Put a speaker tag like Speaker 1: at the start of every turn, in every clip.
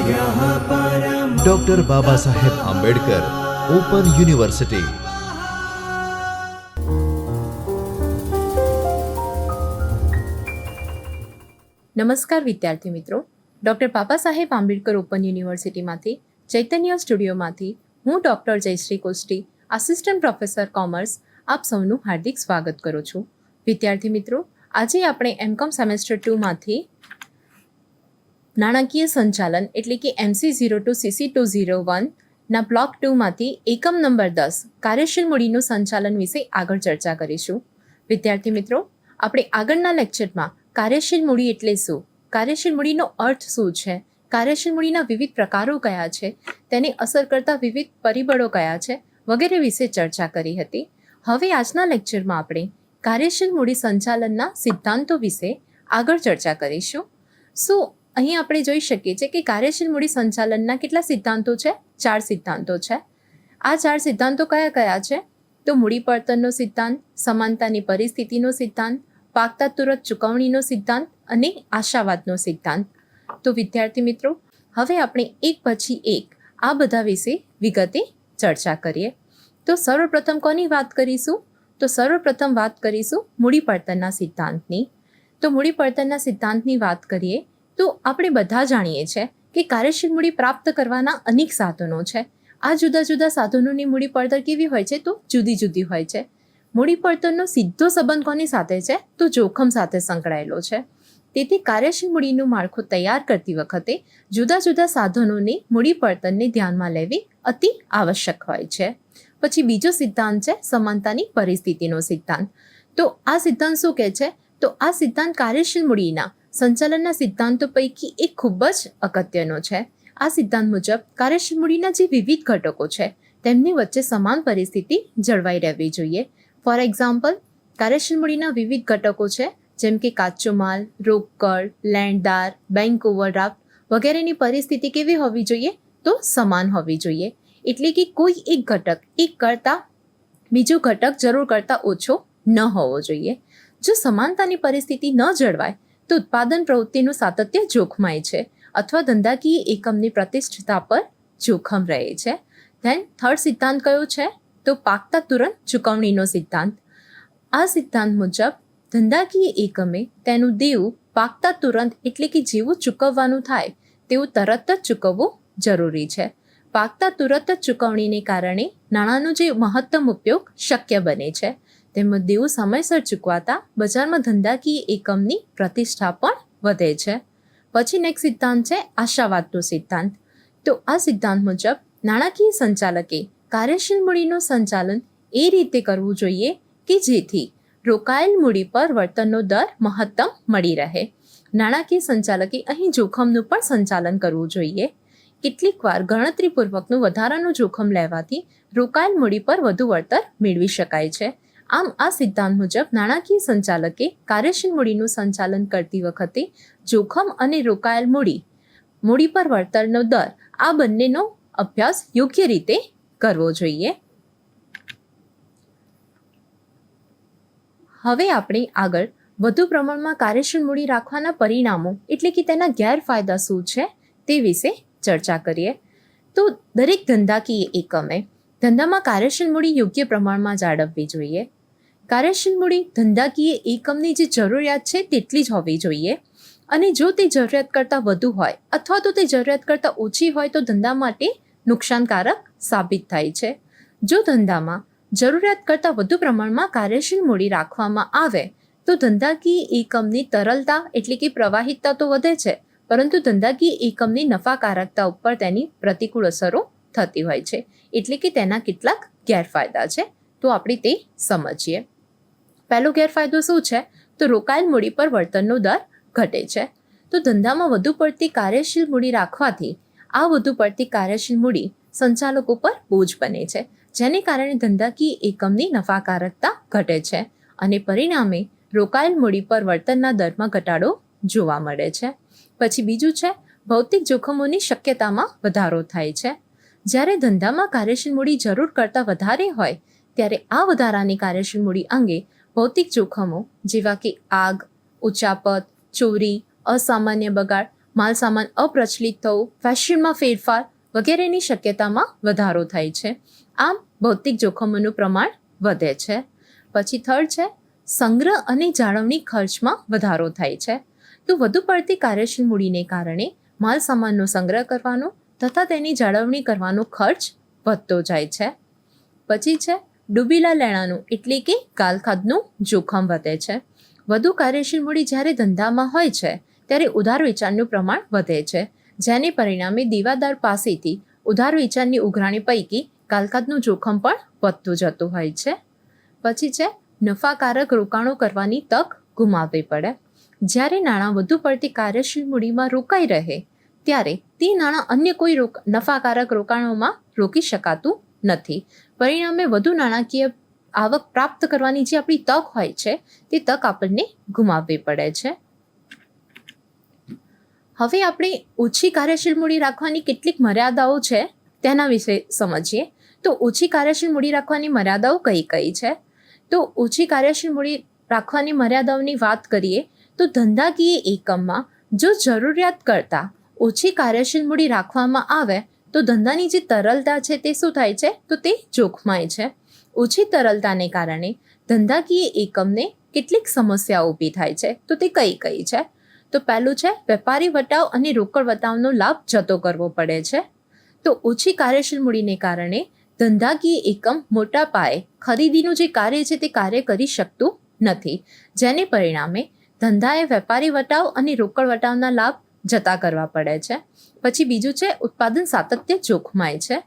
Speaker 1: Doctor Baba Saheb Ambedkar open university.
Speaker 2: નમસ્કાર વિદ્યાર્થી મિત્રો, ડૉક્ટર બાબા સાહેબ આંબેડકર ઓપન યુનિવર્સિટીમાંથી ચૈતન્ય સ્ટુડિયોમાંથી હું ડૉક્ટર જયશ્રી કોષ્ટી, આસિસ્ટન્ટ પ્રોફેસર કોમર્સ, આપ સૌનું હાર્દિક સ્વાગત કરું છું. વિદ્યાર્થી મિત્રો, આજે આપણે એમકોમ સેમેસ્ટર 2માંથી નાણાકીય સંચાલન એટલે કે MC02 to CC201 ના બ્લોક 2માંથી એકમ નંબર 10 કાર્યશીલ મૂડીનું સંચાલન વિશે આગળ ચર્ચા કરીશું. વિદ્યાર્થી મિત્રો, આપણે આગળના લેક્ચરમાં કાર્યશીલ મૂડી એટલે શું, કાર્યશીલ મૂડીનો અર્થ શું છે, કાર્યશીલ મૂડીના વિવિધ પ્રકારો કયા છે, તેને અસર કરતા વિવિધ પરિબળો કયા છે વગેરે વિશે ચર્ચા કરી હતી. હવે આજના લેક્ચરમાં આપણે કાર્યશીલ મૂડી સંચાલનના સિદ્ધાંતો વિશે આગળ ચર્ચા કરીશું. શું અહીં આપણે જોઈ શકીએ છીએ કે કાર્યશીલ મૂડી સંચાલનના કેટલા સિદ્ધાંતો છે? 4 સિદ્ધાંતો છે. આ 4 સિદ્ધાંતો કયા કયા છે? તો મૂડી પડતરનો સિદ્ધાંત, સમાનતાની પરિસ્થિતિનો સિદ્ધાંત, પાકતા તુરંત ચૂકવણીનો સિદ્ધાંત અને આશાવાદનો સિદ્ધાંત. તો વિદ્યાર્થી મિત્રો, હવે આપણે એક પછી એક આ બધા વિશે વિગતે ચર્ચા કરીએ. તો સર્વપ્રથમ કોની વાત કરીશું? તો સર્વપ્રથમ વાત કરીશું મૂડી પડતરના સિદ્ધાંતની. તો મૂડી પડતરના સિદ્ધાંતની વાત કરીએ તો આપણે બધા જાણીએ છીએ કે કાર્યશીલ મૂડી પ્રાપ્ત કરવાના અનેક સાધનો છે. આ જુદા જુદા સાધનોની મૂડી પડતર કેવી હોય છે? તો જુદી જુદી હોય છે. મૂડી પડતરનો સીધો સંબંધ કોની સાથે છે? તો જોખમ સાથે સંકળાયેલો છે. તેથી કાર્યશીલ મૂડીનું માળખું તૈયાર કરતી વખતે જુદા જુદા સાધનોની મૂડી પડતરને ધ્યાનમાં લેવી અતિ આવશ્યક હોય છે. પછી બીજો સિદ્ધાંત છે સમાનતાની પરિસ્થિતિનો સિદ્ધાંત. તો આ સિદ્ધાંત શું કહે છે? તો આ સિદ્ધાંત કાર્યશીલ મૂડીના સંચાલનના સિદ્ધાંતો પૈકી એક ખૂબ જ અગત્યનો છે. આ સિદ્ધાંત મુજબ કાર્યશીલ મૂડીના જે વિવિધ ઘટકો છે તેમની વચ્ચે સમાન પરિસ્થિતિ જળવાઈ રહેવી જોઈએ. ફોર એક્ઝામ્પલ, કાર્યશીલ મૂડીના વિવિધ ઘટકો છે જેમ કે કાચો માલ, રોકડ, લેણદાર, બેંક ઓવરડ્રાફ્ટ વગેરેની પરિસ્થિતિ કેવી હોવી જોઈએ? તો સમાન હોવી જોઈએ. એટલે કે કોઈ એક ઘટક એક કરતાં બીજો ઘટક જરૂર કરતાં ઓછો ન હોવો જોઈએ. જો સમાનતાની પરિસ્થિતિ ન જળવાય તો ઉત્પાદન પ્રવૃત્તિનું સાતત્ય જોખમાય છે અથવા ધંધાકીય એકમની પ્રતિષ્ઠતા પર જોખમ રહે છે. ધેન થર્ડ સિદ્ધાંત કયો છે? તો પાકતા તુરંત ચૂકવણીનો સિદ્ધાંત. આ સિદ્ધાંત મુજબ ધંધાકીય એકમે તેનું દેવું પાકતા તુરંત એટલે કે જેવું ચૂકવવાનું થાય તેવું તરત જ ચૂકવવું જરૂરી છે. પાકતા તુરંત જ ચૂકવણીને કારણે નાણાંનો જે મહત્તમ ઉપયોગ શક્ય બને છે. તેમજ દેવું સમયસર ચૂકવાતા બજારમાં ધંધાકીય એકમની પ્રતિષ્ઠા પણ વધે છે. પછી નેક્સ્ટ સિદ્ધાંત છે આશાવાદનો સિદ્ધાંત. તો આ સિદ્ધાંત મુજબ નાણાકીય સંચાલકે કાર્યશીલ મૂડીનું સંચાલન એ રીતે કરવું જોઈએ કે જેથી રોકાયેલ મૂડી પર વળતરનો દર મહત્તમ મળી રહે. નાણાકીય સંચાલકે અહીં જોખમનું પણ સંચાલન કરવું જોઈએ. કેટલીક વાર ગણતરીપૂર્વકનું વધારાનું જોખમ લેવાથી રોકાયેલ મૂડી પર વધુ વળતર મેળવી શકાય છે. આમ આ સિદ્ધાંત મુજબ નાણાકીય સંચાલકે કાર્યશીલ મૂડીનું સંચાલન કરતી વખતે જોખમ અને રોકાયેલ મૂડી પર વળતરનો દર આ બંનેનો અભ્યાસ યોગ્ય રીતે કરવો જોઈએ. હવે આપણે આગળ વધુ પ્રમાણમાં કાર્યશીલ મૂડી રાખવાના પરિણામો એટલે કે તેના ગેરફાયદા શું છે તે વિશે ચર્ચા કરીએ. તો દરેક ધંધાકીય એકમે ધંધામાં કાર્યશીલ મૂડી યોગ્ય પ્રમાણમાં જાળવવી જોઈએ. કાર્યશીલ મૂડી ધંધાકીય એકમની જે જરૂરિયાત છે તેટલી જ હોવી જોઈએ અને જો તે જરૂરિયાત કરતાં વધુ હોય અથવા તો તે જરૂરિયાત કરતાં ઓછી હોય તો ધંધા માટે નુકસાનકારક સાબિત થાય છે. જો ધંધામાં જરૂરિયાત કરતાં વધુ પ્રમાણમાં કાર્યશીલ મૂડી રાખવામાં આવે તો ધંધાકીય એકમની તરલતા એટલે કે પ્રવાહિતતા તો વધે છે, પરંતુ ધંધાકીય એકમની નફાકારકતા ઉપર તેની પ્રતિકૂળ અસરો થતી હોય છે. એટલે કે તેના કેટલાક ગેરફાયદા છે, તો આપણે તે સમજીએ. પહેલો ગેરફાયદો શું છે? તો રોકાયેલ મૂડી પર વળતરનો દર ઘટે છે. તો ધંધામાં વધુ પડતી કાર્યશીલ મૂડી રાખવાથી આ વધુ પડતી કાર્યશીલ મૂડી સંચાલકો પર બોજ બને છે, જેને કારણે ધંધાકીય એકમની નફાકારકતા ઘટે છે અને પરિણામે રોકાયેલ મૂડી પર વળતરના દરમાં ઘટાડો જોવા મળે છે. પછી બીજું છે ભૌતિક જોખમોની શક્યતામાં વધારો થાય છે. જ્યારે ધંધામાં કાર્યશીલ મૂડી જરૂર કરતાં વધારે હોય ત્યારે આ વધારાની કાર્યશીલ મૂડી અંગે ભૌતિક જોખમો જેવા કે આગ, ઉચાપત, ચોરી, અસામાન્ય બગાડ માલસામાન અપ્રચલિત થવું, ફેશનમાં ફેરફાર વગેરેની શક્યતામાં વધારો થાય છે. આમ ભૌતિક જોખમોનું પ્રમાણ વધે છે. પછી થર્ડ છે સંગ્રહ અને જાળવણી ખર્ચમાં વધારો થાય છે. તો વધુ પડતી કાર્યશીલ મૂડીને કારણે માલસામાનનો સંગ્રહ કરવાનો તથા તેની જાળવણી કરવાનો ખર્ચ વધતો જાય છે. પછી છે ડૂબેલા લેણાનું એટલે કે ગાલખાધનું જોખમ વધે છે. વધુ કાર્યશીલ મૂડી જ્યારે ધંધામાં હોય છે ત્યારે ઉધાર વેચાણનું પ્રમાણ વધે છે, જેને પરિણામે દેવાદાર પાસેથી ઉધાર વેચાણની ઉઘરાણી પૈકી ગાલખાધનું જોખમ પણ વધતું જતું હોય છે. પછી છે નફાકારક રોકાણો કરવાની તક ગુમાવવી પડે. જ્યારે નાણાં વધુ પડતી કાર્યશીલ મૂડીમાં રોકાઈ રહે ત્યારે તે નાણાં અન્ય કોઈ નફાકારક રોકાણોમાં રોકી શકાતું નથી. પરિણામે વધુ નાણાકીય આવક પ્રાપ્ત કરવાની જે આપણી તક હોય છે તે તક આપણને ગુમાવવી પડે છે. હવે આપણે ઓછી કાર્યશીલ મૂડી રાખવાની કેટલીક મર્યાદાઓ છે તેના વિશે સમજીએ. તો ઓછી કાર્યશીલ મૂડી રાખવાની મર્યાદાઓ કઈ કઈ છે? તો ઓછી કાર્યશીલ મૂડી રાખવાની મર્યાદાઓની વાત કરીએ તો ધંધાકીય એકમમાં જો જરૂરિયાત કરતાં ઓછી કાર્યશીલ મૂડી રાખવામાં આવે તો ધંધાની જે તરલતા છે તે શું થાય છે? તો તે જોખમાય છે. ઓછી તરલતાને કારણે ધંધાકીય એકમને કેટલીક સમસ્યાઓ ઊભી થાય છે. તો તે કઈ કઈ છે? તો પહેલું છે વેપારી વટાવ અને રોકડ વટાવનો લાભ જતો કરવો પડે છે. તો ઓછી કાર્યશીલ મૂડીને કારણે ધંધાકીય એકમ મોટા પાયે ખરીદીનું જે કાર્ય છે તે કાર્ય કરી શકતું નથી, જેને પરિણામે ધંધાએ વેપારી વટાવ અને રોકડ વટાવના લાભ જતા કરવા પડે છે. પછી બીજું છે ઉત્પાદન સાતત્ય જોખમાય છે.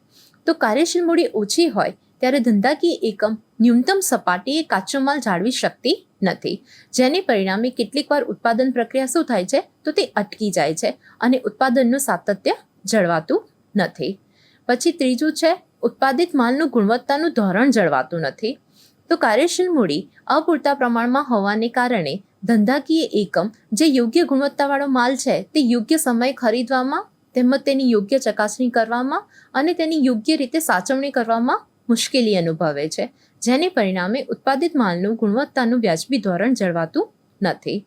Speaker 2: તો કાર્યશીલ મૂડી ઓછી હોય ત્યારે ધંધાકીય એકમ ન્યૂનતમ સપાટીએ કાચો માલ જાળવી શકતી નથી, જેને પરિણામે કેટલીકવાર ઉત્પાદન પ્રક્રિયા શું થાય છે? તો તે અટકી જાય છે અને ઉત્પાદનનું સાતત્ય જળવાતું નથી. પછી ત્રીજું છે ઉત્પાદિત માલનું ગુણવત્તાનું ધોરણ જળવાતું નથી. તો કાર્યશીલ મૂડી અપૂરતા પ્રમાણમાં હોવાને કારણે ધંધાકીય એકમ જે યોગ્ય ગુણવત્તાવાળો માલ છે તે યોગ્ય સમયે ખરીદવામાં તેમજ તેની યોગ્ય ચકાસણી કરવામાં અને તેની યોગ્ય રીતે સાચવણી કરવામાં મુશ્કેલી અનુભવે છે, જેને પરિણામે ઉત્પાદિત માલનું ગુણવત્તાનું વ્યાજબી ધોરણ જળવાતું નથી.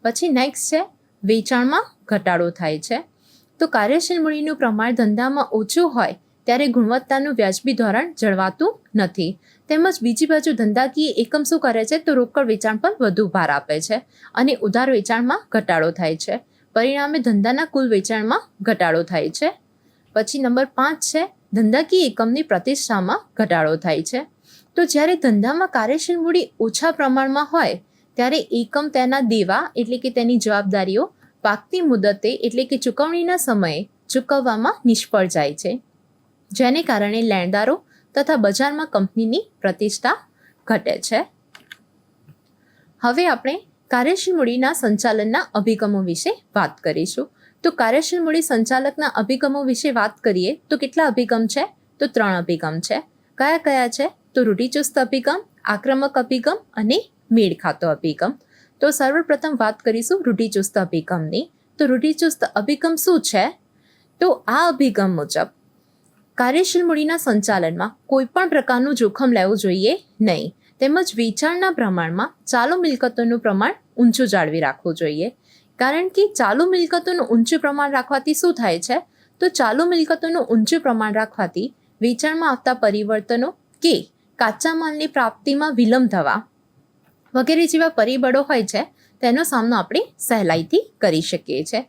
Speaker 2: પછી નેક્સ્ટ છે વેચાણમાં ઘટાડો થાય છે. તો કાર્યશીલ મૂડીનું પ્રમાણ ધંધામાં ઓછું હોય ત્યારે ગુણવત્તાનું વ્યાજબી ધોરણ જળવાતું નથી. તેમજ બીજી બાજુ ધંધાકીય એકમ શું કરે છે? તો રોકડ વેચાણ પર વધુ ભાર આપે છે અને ઉધાર વેચાણમાં ઘટાડો થાય છે. પરિણામે ધંધાના કુલ વેચાણમાં ઘટાડો થાય છે. પછી નંબર 5 છે ધંધાકીય એકમની પ્રતિષ્ઠામાં ઘટાડો થાય છે. તો જ્યારે ધંધામાં કાર્યશીલ મૂડી ઓછા પ્રમાણમાં હોય ત્યારે એકમ તેના દેવા એટલે કે તેની જવાબદારીઓ પાકતી મુદતે એટલે કે ચૂકવણીના સમયે ચૂકવવામાં નિષ્ફળ જાય છે, જેને કારણે લેણદારો તથા બજારમાં કંપનીની પ્રતિષ્ઠા ઘટે છે. હવે આપણે કાર્યશીલ મૂડીના સંચાલનના અભિગમો વિશે વાત કરીશું. તો કાર્યશીલ મૂડી સંચાલકના અભિગમો વિશે વાત કરીએ તો કેટલા અભિગમ છે? તો 3 અભિગમ છે. કયા કયા છે? તો રૂઢિચુસ્ત અભિગમ, આક્રમક અભિગમ અને મેળ ખાતો અભિગમ. તો સર્વપ્રથમ વાત કરીશું રૂઢિચુસ્ત અભિગમની. તો રૂઢિચુસ્ત અભિગમ શું છે? તો આ અભિગમ મુજબ કાર્યશીલ મૂડીના સંચાલનમાં કોઈ પણ પ્રકારનું જોખમ લેવું જોઈએ નહીં, તેમજ વેચાણના પ્રમાણમાં ચાલુ મિલકતોનું પ્રમાણ ઊંચું જાળવી રાખવું જોઈએ. કારણ કે ચાલુ મિલકતોનું ઊંચું પ્રમાણ રાખવાથી શું થાય છે? તો ચાલુ મિલકતોનું ઊંચું પ્રમાણ રાખવાથી વેચાણમાં આવતા પરિવર્તનો કે કાચા માલની પ્રાપ્તિમાં વિલંબ થવા વગેરે જેવા પરિબળો હોય છે તેનો સામનો આપણે સહેલાઈથી કરી શકીએ છીએ.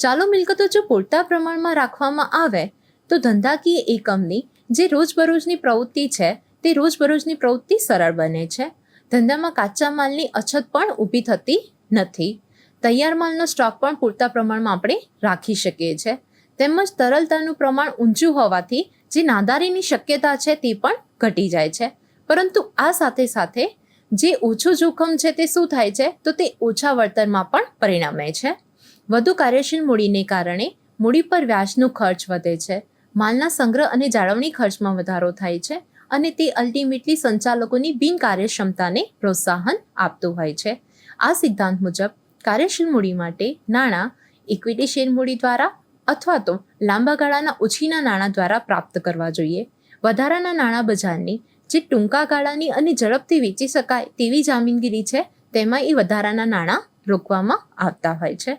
Speaker 2: ચાલુ મિલકતો જો પૂરતા પ્રમાણમાં રાખવામાં આવે તો ધંધાકીય એકમની જે રોજબરોજની પ્રવૃત્તિ છે તે રોજબરોજની પ્રવૃત્તિ સરળ બને છે. ધંધામાં કાચા માલની અછત પણ ઊભી થતી નથી. તૈયાર માલનો સ્ટોક પણ પૂરતા પ્રમાણમાં આપણે રાખી શકીએ છીએ. તેમજ તરલતાનું પ્રમાણ ઊંચું હોવાથી જે નાદારીની શક્યતા છે તે પણ ઘટી જાય છે. પરંતુ આ સાથે સાથે જે ઓછું જોખમ છે તે શું થાય છે? તો તે ઓછા વળતરમાં પણ પરિણમે છે. વધુ કાર્યશીલ મૂડીને કારણે મૂડી પર વ્યાજનો ખર્ચ વધે છે, માલના સંગ્રહ અને જાળવણી ખર્ચમાં વધારો થાય છે અને તે અલ્ટિમેટલી સંચાલકોની બિનકાર્યક્ષમતાને પ્રોત્સાહન આપતું હોય છે. આ સિદ્ધાંત મુજબ કાર્યશીલ મૂડી માટે નાણાં ઇક્વિટી શેર મૂડી દ્વારા અથવા તો લાંબા ગાળાના ઉછીના નાણાં દ્વારા પ્રાપ્ત કરવા જોઈએ. વધારાના નાણાં બજારની જે ટૂંકા ગાળાની અને ઝડપથી વેચી શકાય તેવી જામીનગીરી છે તેમાં એ વધારાના નાણાં રોકવામાં આવતા હોય છે.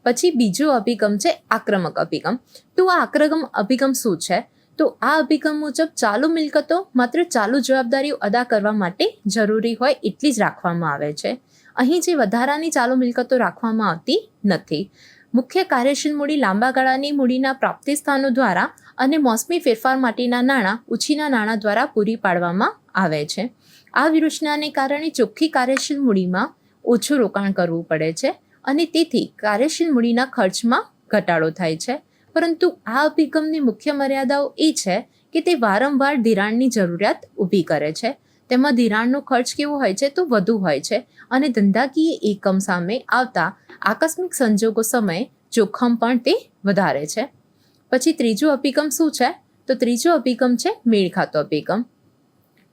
Speaker 2: પછી બીજો અભિગમ છે આક્રમક અભિગમ. તો આ આક્રમક અભિગમ શું છે? તો આ અભિગમ મુજબ ચાલુ મિલકતો માત્ર ચાલુ જવાબદારીઓ અદા કરવા માટે જરૂરી હોય એટલી જ રાખવામાં આવે છે. અહીં જે વધારાની ચાલુ મિલકતો રાખવામાં આવતી નથી. મુખ્ય કાર્યશીલ મૂડી લાંબા ગાળાની મૂડીના પ્રાપ્તિ સ્થાનો દ્વારા અને મોસમી ફેરફાર માટેના નાણાં ઉછીના નાણાં દ્વારા પૂરી પાડવામાં આવે છે. આ વ્યૂહરચનાને કારણે ચોખ્ખી કાર્યશીલ મૂડીમાં ઓછું રોકાણ કરવું પડે છે અને તેથી કાર્યશીલ મૂડીના ખર્ચમાં ઘટાડો થાય છે. પરંતુ આ અભિગમની મુખ્ય મર્યાદાઓ એ છે કે તે વારંવાર ધિરાણની જરૂરિયાત ઊભી કરે છે. તેમાં ધિરાણનો ખર્ચ કેવો હોય છે? તો વધુ હોય છે અને ધંધાકીય એકમ સામે આવતા આકસ્મિક સંજોગો સમયે જોખમ પણ તે વધારે છે. પછી ત્રીજો અભિગમ શું છે? તો ત્રીજો અભિગમ છે મેળ ખાતો અભિગમ.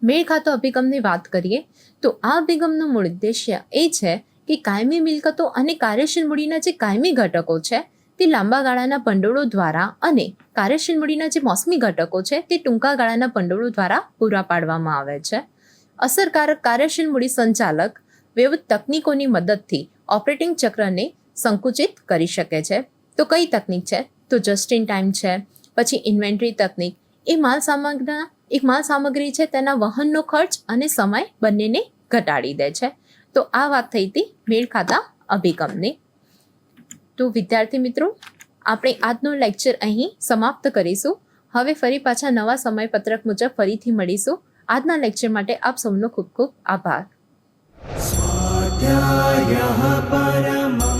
Speaker 2: મેળ ખાતો અભિગમની વાત કરીએ તો આ અભિગમનો મૂળ ઉદ્દેશ્ય એ છે કે કાયમી મિલકતો અને કાર્યશીલ મૂડીના જે કાયમી ઘટકો છે તે લાંબા ગાળાના ભંડોળો દ્વારા અને કાર્યશીલ મૂડીના જે મોસમી ઘટકો છે તે ટૂંકા ગાળાના ભંડોળો દ્વારા પૂરા પાડવામાં આવે છે. અસરકારક કાર્યશીલ મૂડી સંચાલક વિવિધ તકનીકોની મદદથી ઓપરેટિંગ ચક્રને સંકુચિત કરી શકે છે. તો કઈ તકનીક છે? તો જસ્ટ ઇન ટાઈમ છે, પછી ઇન્વેન્ટરી તકનીક. એ માલ સામગ્રી છે તેના વહનનો ખર્ચ અને સમય બંનેને ઘટાડી દે છે. તો આ વાત થઈ હતી મેળ ખાતા અભિગમની. તો વિદ્યાર્થી મિત્રો, આપણે આજનો લેક્ચર અહીં સમાપ્ત કરીશું. હવે ફરી પાછા નવા સમયપત્રક મુજબ ફરીથી મળીશું. આજના લેક્ચર માટે આપ સૌનો ખૂબ ખૂબ આભાર.
Speaker 3: स्वाध्यायः परमः